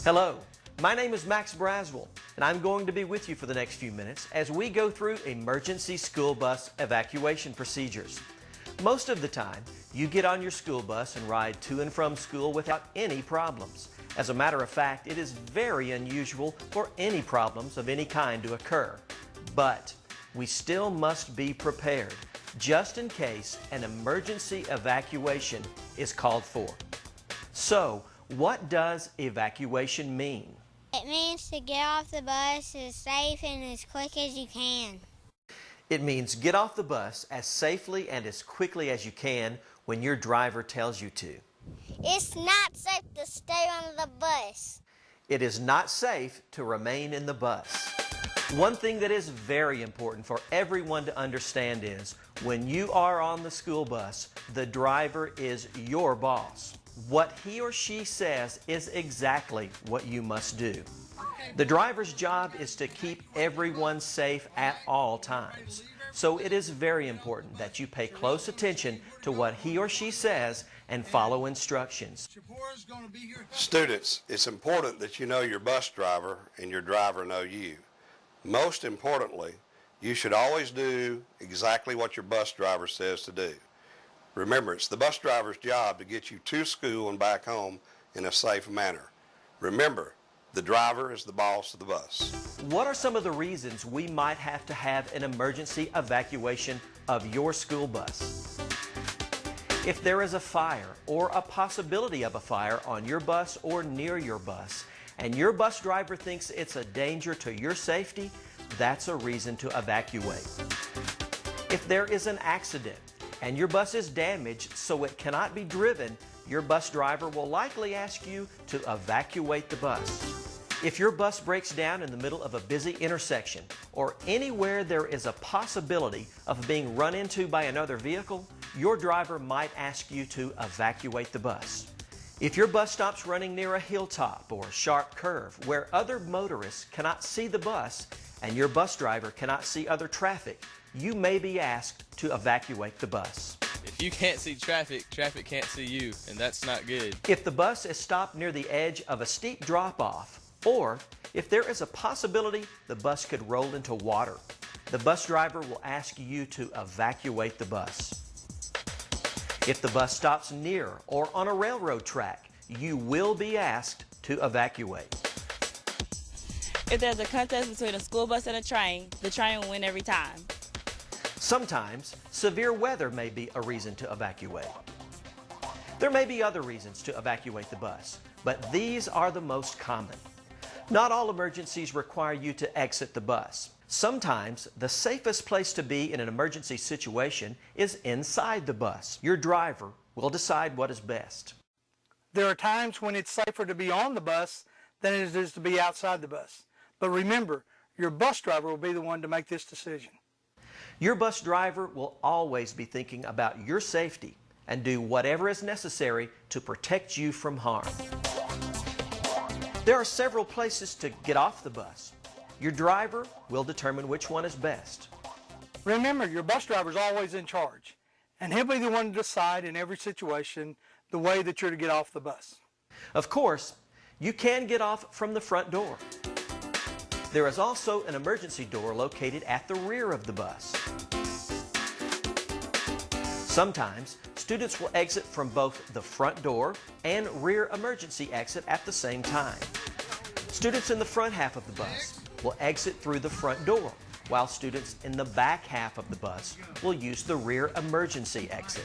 Hello, my name is Max Braswell, and I'm going to be with you for the next few minutes as we go through emergency school bus evacuation procedures. Most of the time, you get on your school bus and ride to and from school without any problems. As a matter of fact, it is very unusual for any problems of any kind to occur. But we still must be prepared, just in case an emergency evacuation is called for. So, what does evacuation mean? It means to get off the bus as safe and as quick as you can. It means get off the bus as safely and as quickly as you can when your driver tells you to. It's not safe to stay on the bus. It is not safe to remain in the bus. One thing that is very important for everyone to understand is when you are on the school bus, the driver is your boss. What he or she says is exactly what you must do. The driver's job is to keep everyone safe at all times. So it is very important that you pay close attention to what he or she says and follow instructions. Students, it's important that you know your bus driver and your driver know you. Most importantly, you should always do exactly what your bus driver says to do. Remember, it's the bus driver's job to get you to school and back home in a safe manner. Remember, the driver is the boss of the bus. What are some of the reasons we might have to have an emergency evacuation of your school bus? If there is a fire or a possibility of a fire on your bus or near your bus, and your bus driver thinks it's a danger to your safety, that's a reason to evacuate. If there is an accident and your bus is damaged so it cannot be driven, your bus driver will likely ask you to evacuate the bus. If your bus breaks down in the middle of a busy intersection or anywhere there is a possibility of being run into by another vehicle, your driver might ask you to evacuate the bus. If your bus stops running near a hilltop or a sharp curve where other motorists cannot see the bus and your bus driver cannot see other traffic, you may be asked to evacuate the bus. If you can't see traffic, traffic can't see you, and that's not good. If the bus is stopped near the edge of a steep drop-off, or if there is a possibility the bus could roll into water, the bus driver will ask you to evacuate the bus. If the bus stops near or on a railroad track, you will be asked to evacuate. If there's a contest between a school bus and a train, the train will win every time. Sometimes, severe weather may be a reason to evacuate. There may be other reasons to evacuate the bus, but these are the most common. Not all emergencies require you to exit the bus. Sometimes, the safest place to be in an emergency situation is inside the bus. Your driver will decide what is best. There are times when it's safer to be on the bus than it is to be outside the bus. But remember, your bus driver will be the one to make this decision. Your bus driver will always be thinking about your safety and do whatever is necessary to protect you from harm. There are several places to get off the bus. Your driver will determine which one is best. Remember, your bus driver is always in charge, and he'll be the one to decide in every situation the way that you're to get off the bus. Of course, you can get off from the front door. There is also an emergency door located at the rear of the bus. Sometimes, students will exit from both the front door and rear emergency exit at the same time. Students in the front half of the bus will exit through the front door, while students in the back half of the bus will use the rear emergency exit.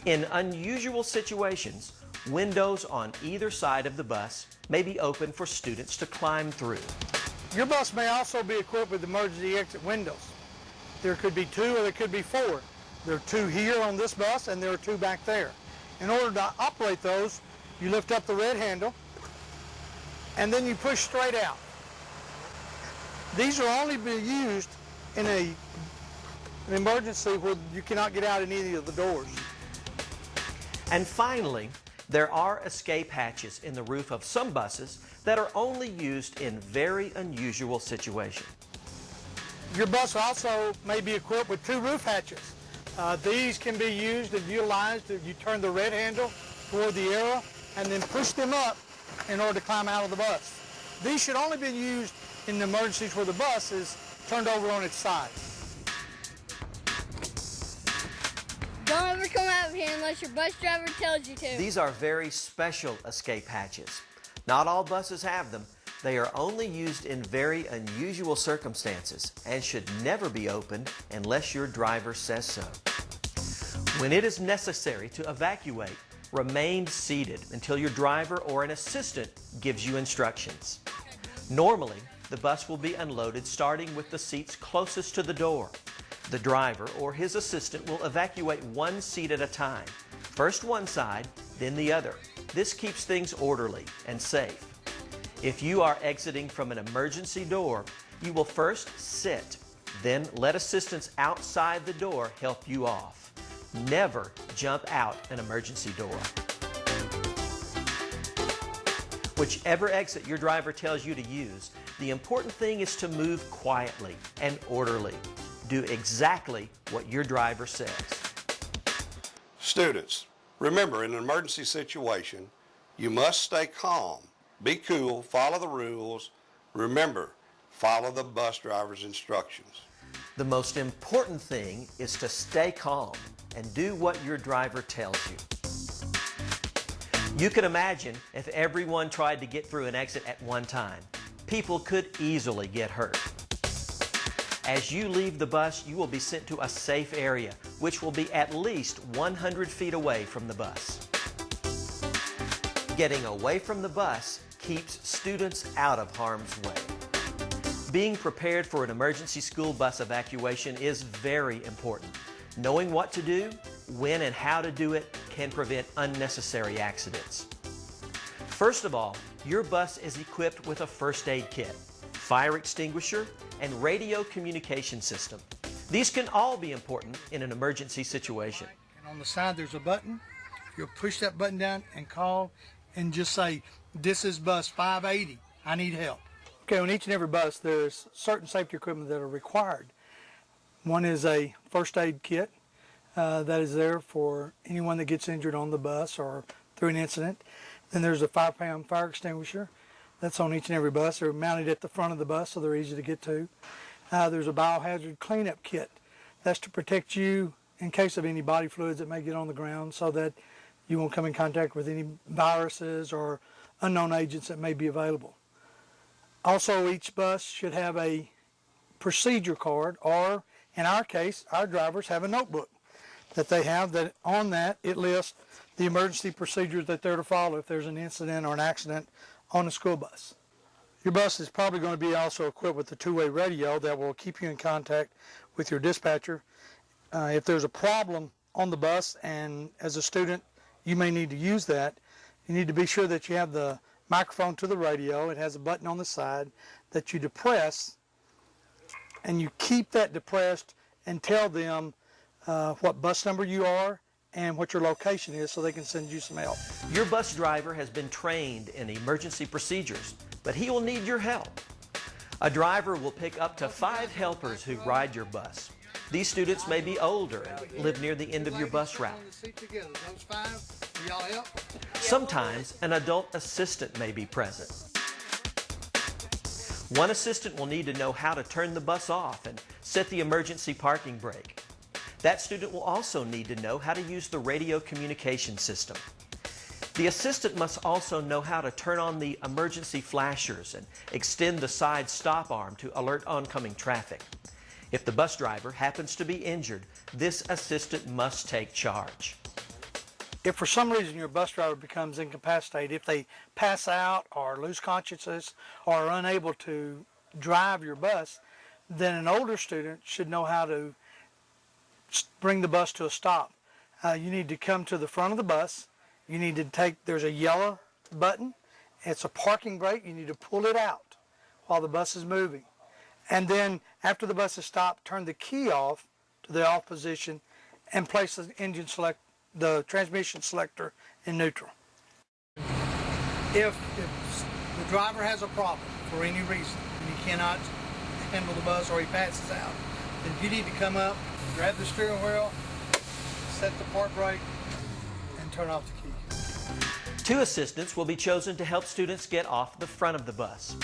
In unusual situations, windows on either side of the bus may be open for students to climb through. Your bus may also be equipped with emergency exit windows. There could be 2 or there could be 4. There are 2 here on this bus and there are 2 back there. In order to operate those, you lift up the red handle and then you push straight out. These will only be used in an emergency where you cannot get out in any of the doors. And finally, there are escape hatches in the roof of some buses that are only used in very unusual situations. Your bus also may be equipped with 2 roof hatches. These can be used and utilized if you turn the red handle toward the arrow and then push them up in order to climb out of the bus. These should only be used in emergencies where the bus is turned over on its side. Don't ever come out here unless your bus driver tells you to. These are very special escape hatches. Not all buses have them. They are only used in very unusual circumstances and should never be opened unless your driver says so. When it is necessary to evacuate, remain seated until your driver or an assistant gives you instructions. Normally, the bus will be unloaded starting with the seats closest to the door. The driver or his assistant will evacuate one seat at a time. First one side, then the other. This keeps things orderly and safe. If you are exiting from an emergency door, you will first sit, then let assistants outside the door help you off. Never jump out an emergency door. Whichever exit your driver tells you to use, the important thing is to move quietly and orderly. Do exactly what your driver says. Students, remember, in an emergency situation, you must stay calm, be cool, follow the rules. Remember, follow the bus driver's instructions. The most important thing is to stay calm and do what your driver tells you. You can imagine if everyone tried to get through an exit at one time. People could easily get hurt. As you leave the bus, you will be sent to a safe area, which will be at least 100 feet away from the bus. Getting away from the bus keeps students out of harm's way. Being prepared for an emergency school bus evacuation is very important. Knowing what to do, when and how to do it can prevent unnecessary accidents. First of all, your bus is equipped with a first aid kit, fire extinguisher, and radio communication system. These can all be important in an emergency situation. And on the side there's a button. You'll push that button down and call and just say, "This is bus 580, I need help." Okay, on each and every bus there's certain safety equipment that are required. One is a first aid kit that is there for anyone that gets injured on the bus or through an incident. Then there's a 5-pound fire extinguisher. That's on each and every bus. They're mounted at the front of the bus so they're easy to get to. There's a biohazard cleanup kit. That's to protect you in case of any body fluids that may get on the ground so that you won't come in contact with any viruses or unknown agents that may be available. Also, each bus should have a procedure card, or in our case, our drivers have a notebook that they have that on that it lists the emergency procedures that they're to follow if there's an incident or an accident on a school bus. Your bus is probably going to be also equipped with a two-way radio that will keep you in contact with your dispatcher. If there's a problem on the bus and as a student you may need to use that, you need to be sure that you have the microphone to the radio. It has a button on the side that you depress, and you keep that depressed and tell them what bus number you are and what your location is so they can send you some help. Your bus driver has been trained in emergency procedures, but he will need your help. A driver will pick up to 5 helpers who ride your bus. These students may be older and live near the end of your bus route. Sometimes an adult assistant may be present. One assistant will need to know how to turn the bus off and set the emergency parking brake. That student will also need to know how to use the radio communication system. The assistant must also know how to turn on the emergency flashers and extend the side stop arm to alert oncoming traffic. If the bus driver happens to be injured, this assistant must take charge. If for some reason your bus driver becomes incapacitated, if they pass out or lose consciousness or are unable to drive your bus, then an older student should know how to bring the bus to a stop. You need to come to the front of the bus. You need to there's a yellow button. It's a parking brake. You need to pull it out while the bus is moving. And then after the bus is stopped, turn the key off to the off position and place the transmission selector in neutral. If the driver has a problem for any reason and he cannot handle the bus or he passes out, then you need to come up, grab the steering wheel, set the park brake, and turn off the key. 2 assistants will be chosen to help students get off the front of the bus.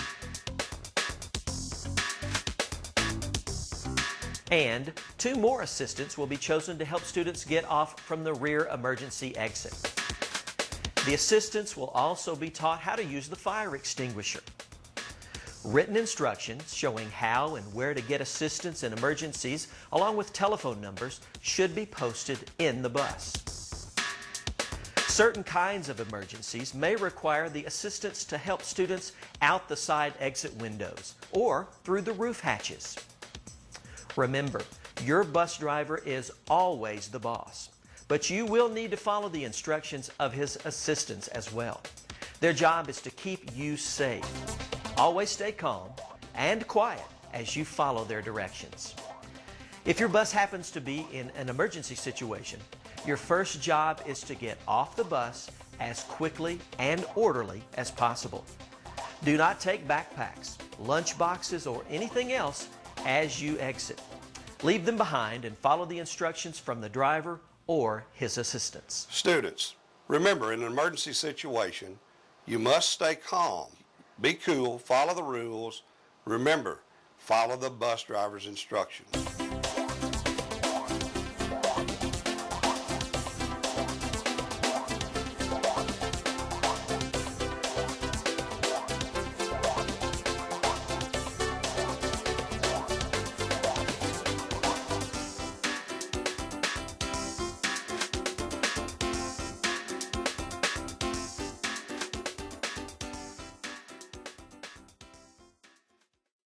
And 2 more assistants will be chosen to help students get off from the rear emergency exit. The assistants will also be taught how to use the fire extinguisher. Written instructions showing how and where to get assistance in emergencies, along with telephone numbers, should be posted in the bus. Certain kinds of emergencies may require the assistants to help students out the side exit windows or through the roof hatches. Remember, your bus driver is always the boss, but you will need to follow the instructions of his assistants as well. Their job is to keep you safe. Always stay calm and quiet as you follow their directions. If your bus happens to be in an emergency situation, your first job is to get off the bus as quickly and orderly as possible. Do not take backpacks, lunch boxes, or anything else as you exit. Leave them behind and follow the instructions from the driver or his assistants. Students, remember, in an emergency situation, you must stay calm. Be cool, follow the rules. Remember, follow the bus driver's instructions.